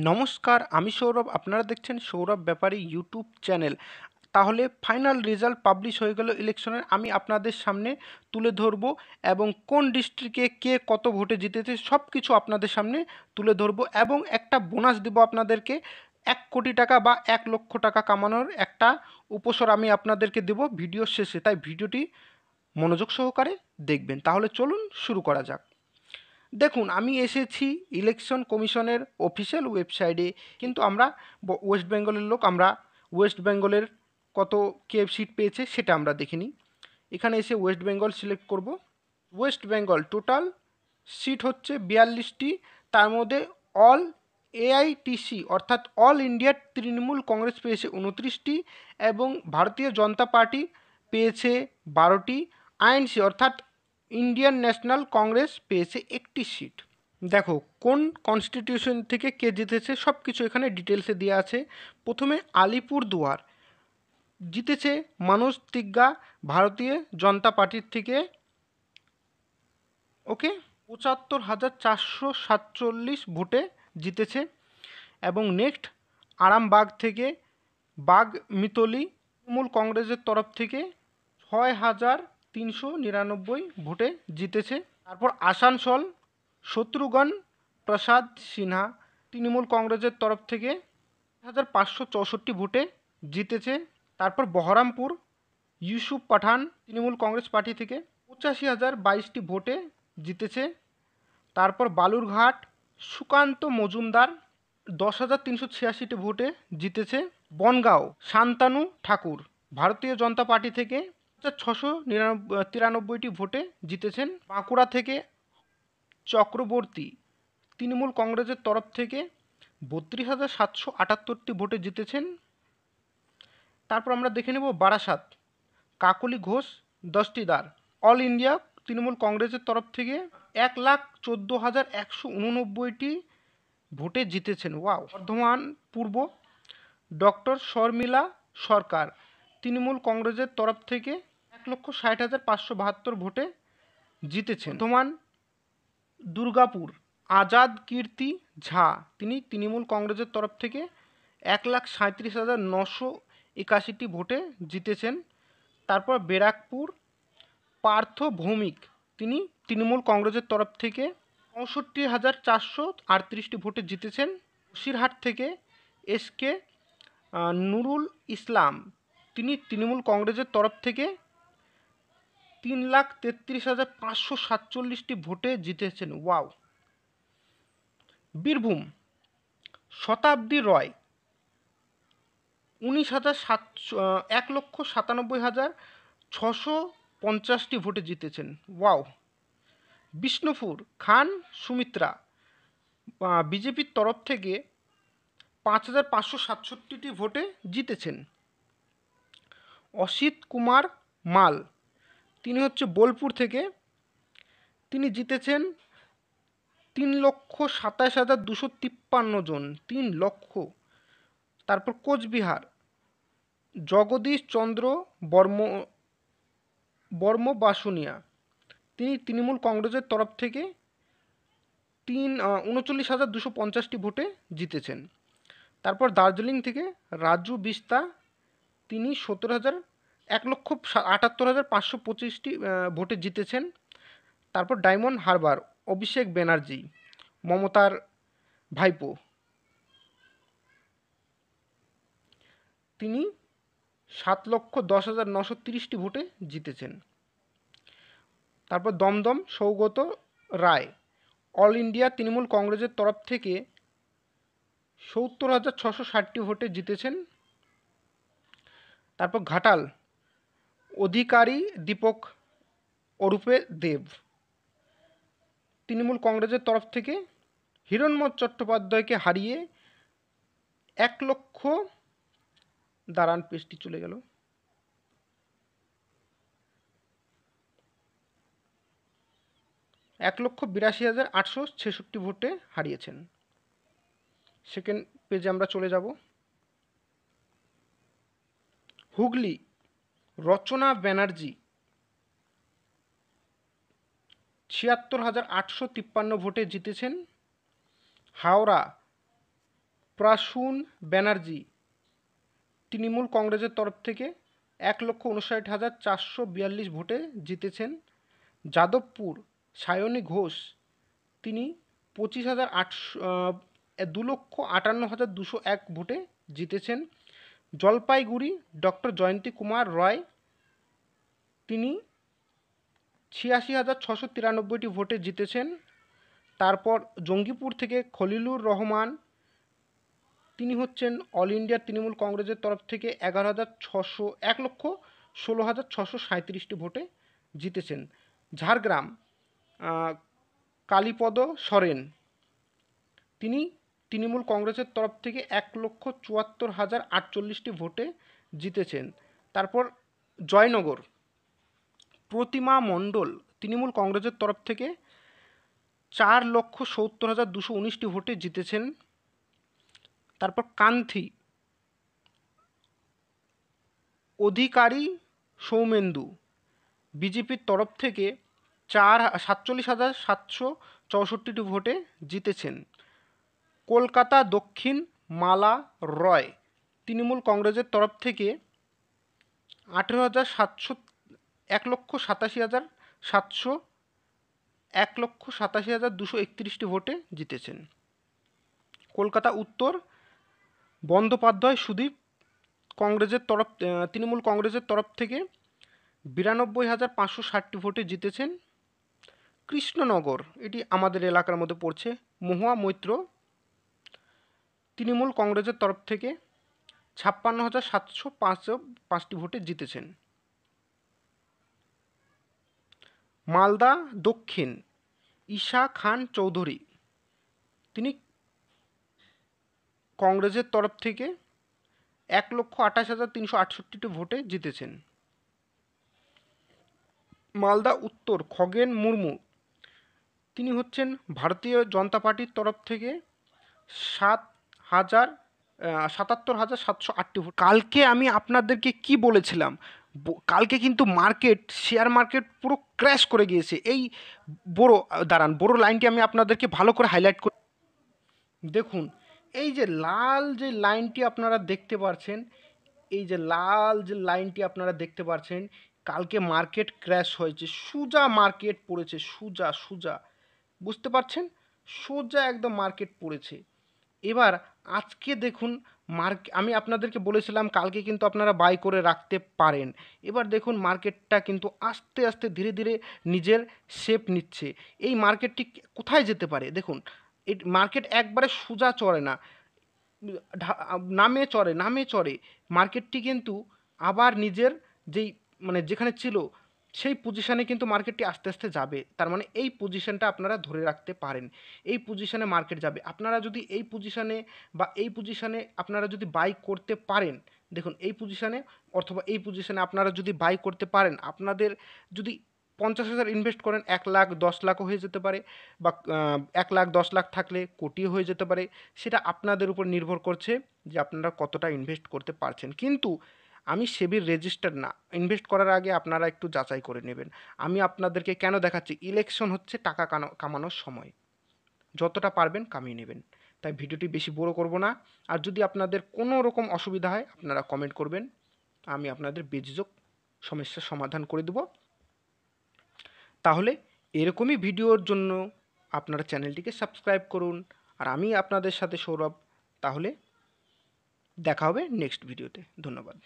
নমস্কার, আমি সৌরভ। আপনারা দেখছেন সৌরভ ব্যাপারী ইউটিউব চ্যানেল। তাহলে ফাইনাল রেজাল্ট পাবলিশ হয়ে গেল ইলেকশনের। আমি আপনাদের সামনে তুলে ধরব এবং কোন ডিস্ট্রিক্টে কে কত ভোটে জিতেছে সব কিছু আপনাদের সামনে তুলে ধরব এবং একটা বোনাস দেব আপনাদেরকে। 1 কোটি টাকা বা 1 লক্ষ টাকা কামানোর একটা উপসর আমি আপনাদেরকে দেব ভিডিওর শেষে, তাই ভিডিওটি মনোযোগ সহকারে দেখবেন। তাহলে চলুন শুরু করা যাক। দেখুন, আমি এসেছি ইলেকশন কমিশনের অফিসিয়াল ওয়েবসাইটে, কিন্তু আমরা ওয়েস্ট বেঙ্গলের লোক, আমরা ওয়েস্ট বেঙ্গলের কত কে সিট পেয়েছে সেটা আমরা দেখিনি। এখানে এসে ওয়েস্ট বেঙ্গল সিলেক্ট করব। ওয়েস্ট বেঙ্গল টোটাল সিট হচ্ছে 42টি, তার মধ্যে অল এআইটিসি অর্থাৎ অল ইন্ডিয়া তৃণমূল কংগ্রেস পেয়েছে 29টি এবং ভারতীয় জনতা পার্টি পেয়েছে 12টি, আইএনসি অর্থাৎ ইন্ডিয়ান ন্যাশনাল কংগ্রেস পেয়েছে 1টি সিট। দেখো কোন কনস্টিটিউশন থেকে কে জিতেছে সব কিছু এখানে ডিটেলসে দেওয়া আছে। প্রথমে আলিপুরদুয়ার জিতেছে মনোজ তিগ্গা ভারতীয় জনতা পার্টির থেকে, ওকে, ৭৫,৪৪৭ ভোটে জিতেছে। এবং নেক্সট আরামবাগ থেকে বাঘমিতলি তৃণমূল কংগ্রেসের তরফ থেকে ৬,৩৯৯ ভোটে জিতেছে। তারপর আসানসোল শত্রুঘ্ন প্রসাদ সিনহা তৃণমূল কংগ্রেসের তরফ থেকে ১,৫৬৪ ভোটে জিতেছে। তারপর বহরমপুর ইউসুফ পাঠান তৃণমূল কংগ্রেস পার্টি থেকে ৮৫,০২২টি ভোটে জিতেছে। তারপর বালুরঘাট সুকান্ত মজুমদার ১০,৩৮৬টি ভোটে জিতেছে। বনগাঁও শান্তানু ঠাকুর ভারতীয় জনতা পার্টি থেকে ৬৯৩টি ভোটে জিতেছেন। বাঁকুড়া থেকে চক্রবর্তী তৃণমূল কংগ্রেসের তরফ থেকে ৩২,৭৭৮টি ভোটে জিতেছেন। তারপর আমরা দেখে নেব বারাসাত কাকলি ঘোষ দস্তিদার অল ইন্ডিয়া তৃণমূল কংগ্রেসের তরফ থেকে ১,১৪,১৮৯টি ভোটে জিতেছেন। ওয়াও। বর্ধমান পূর্ব ডক্টর শর্মিলা সরকার তৃণমূল কংগ্রেসের তরফ থেকে ১,৬০,৫৭২ ভোটে জিতেছেন। বর্ধমান দুর্গাপুর আজাদ কীর্তি ঝা তিনি তৃণমূল কংগ্রেসের তরফ থেকে ১,৩৭,৯৮১টি ভোটে জিতেছেন। তারপর ব্যারাকপুর পার্থ ভৌমিক তিনি তৃণমূল কংগ্রেসের তরফ থেকে ৬৫,৪৩৮টি ভোটে জিতেছেন। বসিরহাট থেকে এসকে নুরুল ইসলাম তিনি তৃণমূল কংগ্রেসের তরফ থেকে ৩,৩৩,৫৪৭টি ভোটে জিতেছেন। ওয়াও। বীরভূম শতাব্দী রয় ১,৯৭,৬৫০টি ভোটে জিতেছেন। ওয়াও। বিষ্ণুপুর খান সুমিত্রা বিজেপির তরফ থেকে ৫,৫৬৭টি ভোটে জিতেছেন। অসিত কুমার মাল তিনি হচ্ছে বোলপুর থেকে, তিনি জিতেছেন ৩,২৭,২৫৩ জন, ৩ লক্ষ। তারপর কোচবিহার জগদীশ চন্দ্র বর্মবাসুনিয়া তিনি তৃণমূল কংগ্রেসের তরফ থেকে ৩,৩৯,২৫০টি ভোটে জিতেছেন। তারপর দার্জিলিং থেকে রাজু বিস্তা তিনি ১,৭৮,৫২৫টি ভোটে জিতেছেন। তারপর ডায়মন্ড হারবার অভিষেক ব্যানার্জি মমতার ভাইপো তিনি ৭,১০,৯৩০টি ভোটে জিতেছেন। তারপর দমদম সৌগত রায় অল ইন্ডিয়া তৃণমূল কংগ্রেসের তরফ থেকে ৭০,৬৬০টি ভোটে জিতেছেন। তারপর ঘাটাল অধিকারী দীপক ওরফে দেব তৃণমূল কংগ্রেসের তরফ থেকে হিরণময় চট্টোপাধ্যায়কে হারিয়ে ১,০০,০০০ দাঁড়ান পেজটি চলে গেল, ১,৮২,৮৬৬ ভোটে হারিয়েছেন। সেকেন্ড পেজে আমরা চলে যাব। হুগলি রচনা ব্যানার্জি ৭৬,৮৫৩ ভোটে জিতেছেন। হাওড়া প্রাসূন ব্যানার্জি তৃণমূল কংগ্রেসের তরফ থেকে 1,59,442 ভোটে জিতেছেন। যাদবপুর সায়নী ঘোষ তিনি 2,58,201 ভোটে জিতেছেন। জলপাইগুড়ি ডক্টর জয়ন্তী কুমার রয় তিনি 86,693 ভোটে জিতেছেন। তারপর জঙ্গিপুর থেকে খলিলুর রহমান তিনি হচ্ছেন অল ইন্ডিয়া তৃণমূল কংগ্রেসের তরফ থেকে 1,16,637টি ভোটে জিতেছেন। ঝাড়গ্রাম কালীপদ সরেন তিনি তৃণমূল কংগ্রেসের তরফ থেকে 1,74,048টি ভোটে জিতেছেন। তারপর জয়নগর প্রতিমা মণ্ডল তৃণমূল কংগ্রেসের তরফ থেকে 4,70,219টি ভোটে জিতেছেন। তারপর কান্থি অধিকারী সৌমেন্দু বিজেপির তরফ থেকে 47,764টি ভোটে জিতেছেন। কলকাতা দক্ষিণ মালা রয় তৃণমূল কংগ্রেসের তরফ থেকে 1,87,231টি ভোটে জিতেছেন। কলকাতা উত্তর বন্দ্যোপাধ্যায় সুদীপ তৃণমূল কংগ্রেসের তরফ থেকে 92,560টি ভোটে জিতেছেন। কৃষ্ণনগর এটি আমাদের এলাকার মধ্যে পড়ছে, মহুয়া মৈত্র তৃণমূল কংগ্রেসের তরফ থেকে 56,705টি ভোটে জিতেছেন। মালদা দক্ষিণ ঈশা খান চৌধুরী তিনি কংগ্রেসের তরফ থেকে 1,28,368টি ভোটে জিতেছেন। মালদা উত্তর খগেন মুর্মু তিনি হচ্ছেন ভারতীয় জনতা পার্টির তরফ থেকে 77,708টি ভোট। কালকে আমি আপনাদেরকে কি বলেছিলাম, কালকে কিন্তু শেয়ার মার্কেট পুরো ক্র্যাশ করে গিয়েছে। এই বড় লাইনটি আমি আপনাদেরকে ভালো করে হাইলাইট করে দেখুন। এই যে লাল যে লাইনটি আপনারা দেখতে পাচ্ছেন, কালকে মার্কেট ক্র্যাশ হয়েছে, সোজা মার্কেট পড়েছে, সোজা বুঝতে পারছেন, সোজা একদম মার্কেট পড়েছে। এবার আজকে দেখুন আমি আপনাদেরকে বলেছিলাম কালকে কিন্তু আপনারা বাই করে রাখতে পারেন। এবার দেখুন মার্কেটটা কিন্তু আস্তে আস্তে ধীরে ধীরে নিজের শেপ নিচ্ছে। এই মার্কেটটি কোথায় যেতে পারে দেখুন, এই মার্কেট একবারে সোজা চড়ে না, নামে চড়ে। মার্কেটটি কিন্তু আবার নিজের যেখানে ছিল সেই পজিশানে কিন্তু মার্কেটটি আস্তে আস্তে যাবে। তার মানে এই পজিশানটা আপনারা ধরে রাখতে পারেন, এই পজিশানে মার্কেট যাবে। আপনারা যদি এই পজিশানে আপনারা যদি বাই করতে পারেন, দেখুন এই পজিশানে অথবা এই পজিশানে আপনারা যদি বাই করতে পারেন, আপনাদের যদি 50,000 ইনভেস্ট করেন 1,10,00,000ও হয়ে যেতে পারে, বা 1,10,00,000 থাকলে কোটিও হয়ে যেতে পারে। সেটা আপনাদের উপর নির্ভর করছে যে আপনারা কতটা ইনভেস্ট করতে পারছেন। কিন্তু আমি সেবির রেজিস্টার না, ইনভেস্ট করার আগে আপনারা একটু যাচাই করে নেবেন। আমি আপনাদেরকে কেন দেখাচ্ছি, ইলেকশন হচ্ছে টাকা কামানোর সময়, যতটা পারবেন কামিয়ে নেবেন। তাই ভিডিওটি বেশি বড় করব না। আর যদি আপনাদের কোনো রকম অসুবিধা হয় আপনারা কমেন্ট করবেন, আমি আপনাদের বেঝিঝক সমস্যার সমাধান করে দেব। তাহলে এরকমই ভিডিওর জন্য আপনারা চ্যানেলটিকে সাবস্ক্রাইব করুন। আর আমি আপনাদের সাথে সৌরভ। তাহলে দেখা হবে নেক্সট ভিডিওতে। ধন্যবাদ।